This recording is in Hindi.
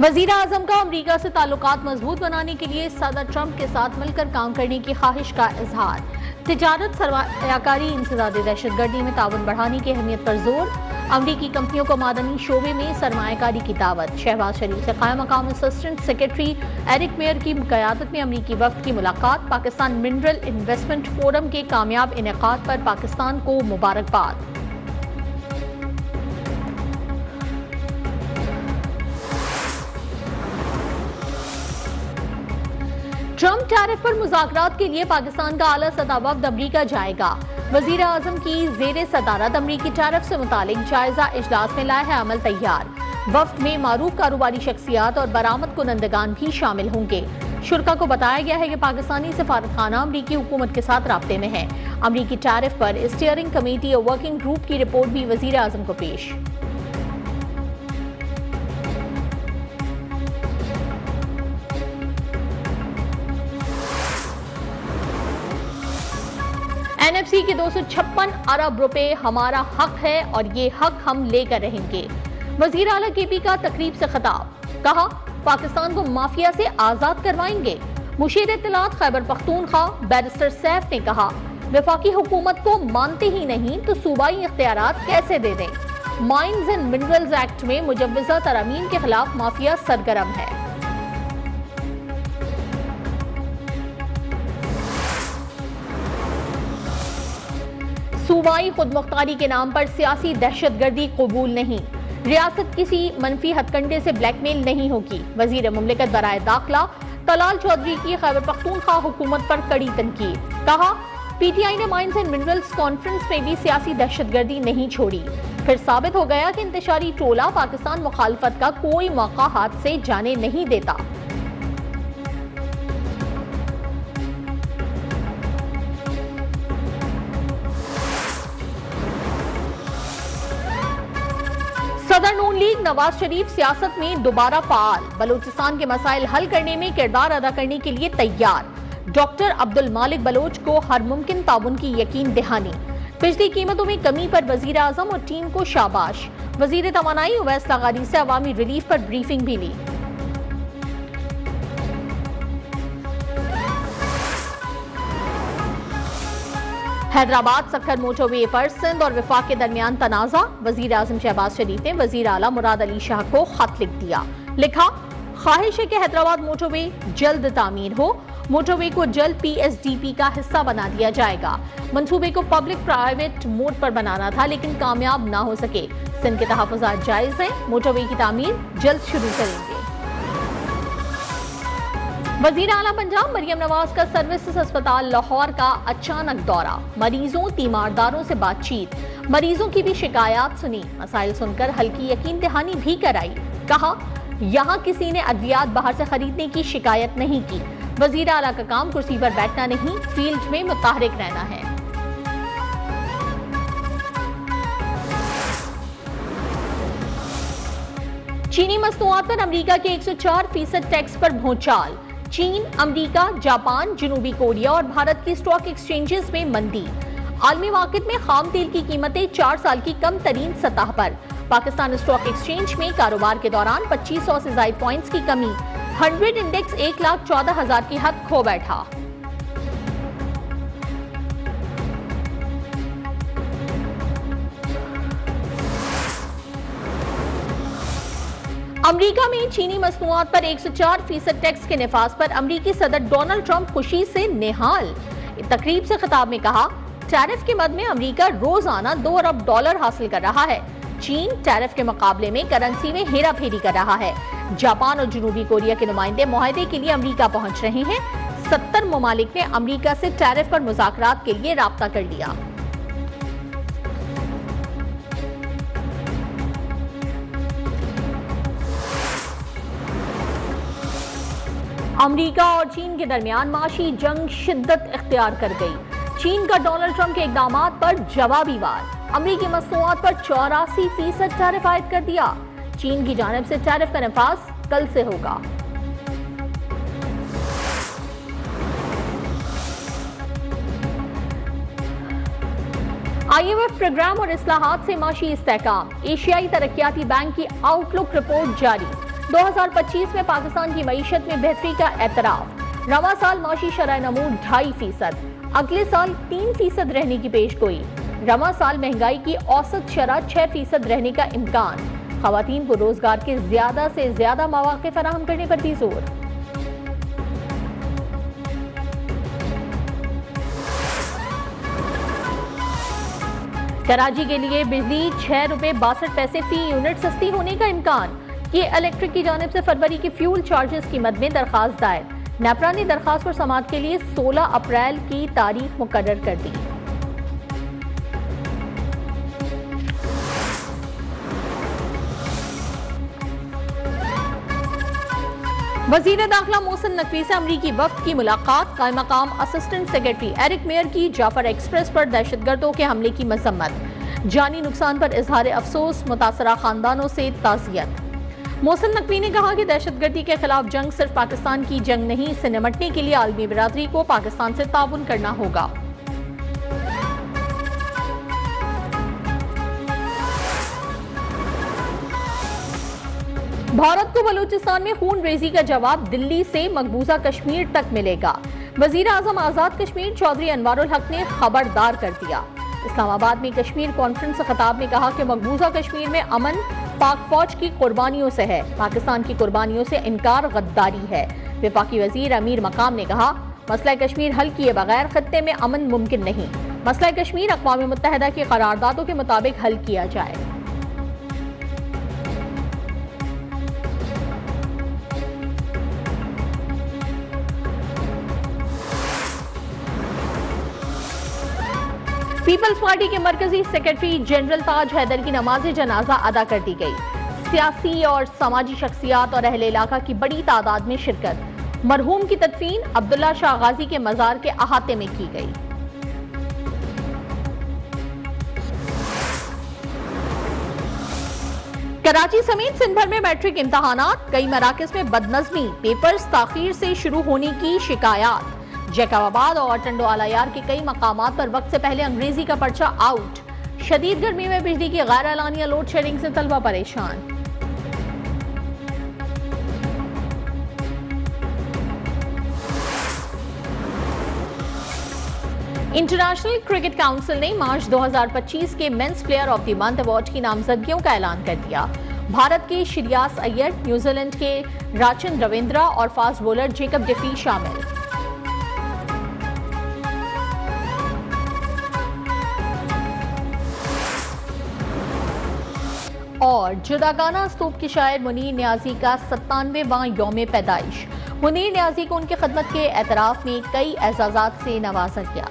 वजीर आजम का अमरीका से ताल्लुकात मजबूत बनाने के लिए सदर ट्रंप के साथ मिलकर काम करने की ख्वाहिश का इजहार। तिजारत, सरमायाकारी, इंसदादी दहशतगर्दी में ताउन बढ़ाने की अहमियत पर जोर। अमरीकी कंपनियों को मादनी शोबे में सरमायाकारी की दावत। शहबाज शरीफ से कायम मकाम असिस्टेंट सेक्रेटरी एरिक मेयर की क़यादत में अमरीकी वफ्द की मुलाकात। पाकिस्तान मिनरल इन्वेस्टमेंट फोरम के कामयाब इनेकाद पर पाकिस्तान को मुबारकबाद। ट्रंप टैरिफ पर मुज़ाकरात के लिए पाकिस्तान का आला सतह वफ्द अमरीका जाएगा। वजीर आजम की ज़ेरे सदारत अमरीकी टैरिफ से मुतालिक जायजा इजलास में लाया है अमल तैयार। वफ्द में मारूफ कारोबारी शख्सियात और बरामद कुनंदगान भी शामिल होंगे। शुरा को बताया गया है कि पाकिस्तानी सफारतखाना अमरीकी हुकूमत के साथ राब्ते में है। अमरीकी टैरिफ पर स्टीयरिंग कमेटी और वर्किंग ग्रुप की रिपोर्ट भी वजीर आजम को पेश। एनएफसी के 256 अरब रुपए हमारा हक है और ये हक हम लेकर रहेंगे। वजीर आला केपी का तकरीब से खिताब, कहा पाकिस्तान को माफिया से आजाद करवाएंगे। मुशीर इत्तलात खैबर पख्तूनख्वा बैरिस्टर सैफ ने कहा वफाकी हुकूमत को मानते ही नहीं तो सूबाई इख्तियारात कैसे दे दें। माइंस एंड मिनरल्स एक्ट में मुजव्वजा तरमीम के खिलाफ माफिया सरगर्म है। सूबाई खुदमुख्तारी के नाम पर सियासी दहशतगर्दी कबूल नहीं। रियासत किसी मनफी हथकंडे से ब्लैकमेल नहीं होगी। वजीर मुमलिकत बराए दाखिला तलाल चौधरी की खैबर पख्तूनख्वा हुकूमत पर कड़ी तनकीद। कहा पीटीआई ने माइंस एंड मिनरल्स कॉन्फ्रेंस में भी सियासी दहशतगर्दी नहीं छोड़ी। फिर साबित हो गया कि इंतशारी टोला पाकिस्तान मुखालफत का कोई मौका हाथ से जाने नहीं देता। सदर नून लीग नवाज शरीफ सियासत में दोबारा फाल। बलूचिस्तान के मसाइल हल करने में किरदार अदा करने के लिए तैयार। डॉक्टर अब्दुल मालिक बलोच को हर मुमकिन ताउन की यकीन दहानी। बिजली कीमतों में कमी पर वजीर आजम और टीम को शाबाश। वजीर तवानाई उवैस लगारी से अवामी रिलीफ पर ब्रीफिंग भी ली। हैदराबाद सक्खर मोटरवे पर सिंध और विफाक के दरमियान तनाजा। वजीर आजम शहबाज शरीफ ने वजीर आला मुराद अली शाह को खत लिख दिया। लिखा ख्वाहिश है कि हैदराबाद मोटरवे जल्द तामीर हो। मोटरवे को जल्द पीएसडीपी का हिस्सा बना दिया जाएगा। मंसूबे को पब्लिक प्राइवेट मोड पर बनाना था लेकिन कामयाब ना हो सके। सिंध के तहफ़्फ़ुज़ात जायज हैं। मोटरवे की तामीर जल्द शुरू करेंगे। वज़ीर आला पंजाब मरियम नवाज का सर्विसेज अस्पताल लाहौर का अचानक दौरा। मरीजों तीमारदारों से बातचीत। मरीजों की भी शिकायत सुनी। मसाइल सुनकर हल्की यकीन दहानी भी कराई। कहा यहाँ किसी ने अद्वियात बाहर से खरीदने की शिकायत नहीं की। वज़ीर आला का काम कुर्सी पर बैठना नहीं, फील्ड में मुतहरिक रहना है। चीनी मसनूआत पर अमरीका के 104% टैक्स पर भौचाल। चीन, अमरीका, जापान, जनूबी कोरिया और भारत की स्टॉक एक्सचेंजेस में मंदी। आलमी मार्केट में खाम तेल की कीमतें 4 साल की कम तरीन सतह पर। पाकिस्तान स्टॉक एक्सचेंज में कारोबार के दौरान 2500 से ज्यादा पॉइंट्स की कमी। 100 इंडेक्स 1,14,000 की हद खो बैठा। अमरीका में चीनी मसनूआत पर 104% टैक्स के निफाज पर अमरीकी सदर डोनाल्ड ट्रंप खुशी से निहाल। तकरीब से खिताब में कहा टैरिफ के मद में अमरीका रोजाना $2 अरब हासिल कर रहा है। चीन टैरिफ के मुकाबले में करेंसी में हेरा फेरी कर रहा है। जापान और जनूबी कोरिया के नुमाइंदे मुआहदे के लिए अमरीका पहुंच रहे हैं। 70 ममालिक ने अमरीका से टैरिफ पर मुज़ाकरात के लिए राब्ता कर लिया। अमरीका और चीन के दरमियान माशी जंग शिद्दत इख्तियार कर गई। चीन का डोनाल्ड ट्रंप के इकदामात पर जवाबी वार। अमरीकी मसनूआत पर 84% टैरिफ आयद कर दिया। चीन की जानिब से टैरिफ का नफाज कल से होगा। IMF प्रोग्राम और इस्लाहात से माशी इस्तेहकाम। एशियाई तरक्याती बैंक की आउटलुक रिपोर्ट जारी। 2025 में पाकिस्तान की मईशत में बेहतरी का एतराफ। रवां साल माशी शरह नमू 2.5%, अगले साल 3% रहने की पेशगोई। रवां साल महंगाई की औसत शरह 6% रहने का इम्कान। खवातीन को रोजगार के ज्यादा से ज्यादा मौके फराहम करने पर भी जोर। कराची के लिए बिजली ₹6.62 फी यूनिट सस्ती होने का इम्कान। ये इलेक्ट्रिक की जानिब से फरवरी की फ्यूल चार्जेस की मद में दरखास्त दायर। नेपरा ने दरखास्त पर समाअत के लिए 16 अप्रैल की तारीख मुकर्रर कर दी। वजीर दाखिला मोहसिन नकवी से अमरीकी वफ्द की मुलाकात। कायम मकाम असिस्टेंट सेक्रेटरी एरिक मेयर की जाफर एक्सप्रेस पर दहशतगर्दों के हमले की मजम्मत। जानी नुकसान पर इजहार अफसोस, मुतासरा खानदानों से ताज़ियत। मोहसिन नकवी ने कहा कि दहशतगर्दी के खिलाफ जंग सिर्फ पाकिस्तान की जंग नहीं, इससे निमटने के लिए आलमी बिरादरी को पाकिस्तान से ताउन करना होगा। भारत को बलूचिस्तान में खून रेजी का जवाब दिल्ली से मकबूजा कश्मीर तक मिलेगा। वजीर आजम आजाद कश्मीर चौधरी अनवारुल हक ने खबरदार कर दिया। इस्लामाबाद में कश्मीर कॉन्फ्रेंस से खिताब में कहा कि मकबूजा कश्मीर में अमन पाक फौज की कुर्बानियों से है, पाकिस्तान की कुर्बानियों से इनकार गद्दारी है। वफाकी वजीर अमीर मकाम ने कहा, मसला कश्मीर हल किए बगैर खत्ते में अमन मुमकिन नहीं। मसला कश्मीर अक़वाम मुत्तहिदा की करारदादों के मुताबिक हल किया जाए। पीपल्स पार्टी के मरकजी सेक्रेटरी जनरल ताज हैदर की नमाज जनाजा अदा कर दी गई। सियासी और समाजी शख्सियात और अहले इलाका की बड़ी तादाद में शिरकत। मरहूम की तदफीन अब्दुल्ला शाह गाजी के मजार के अहाते में की गई। कराची समेत सिंध भर में मैट्रिक इम्तहानात। कई मराकज में बदनज़मी, पेपर्स ताखीर से शुरू होने की शिकायत। जैकबाबाद और टंडोआला यार के कई मकामात पर वक्त से पहले अंग्रेजी का पर्चा आउट। शदीद गर्मी में बिजली की गैर एलानिया लोड शेडिंग से तलबा परेशान। इंटरनेशनल क्रिकेट काउंसिल ने मार्च 2025 के men's player of the month award की नामजदगियों का ऐलान कर दिया। भारत के श्रेयस अय्यर, न्यूजीलैंड के राचन रविंद्रा और फास्ट बॉलर जेकब डेफी शामिल। और जुदागाना स्तूप के शायर मुनीर न्याजी का 97वां यौम पैदाइश। मुनीर न्याजी को उनकी खिदमत के एतराफ में कई एजाजात से नवाजा गया।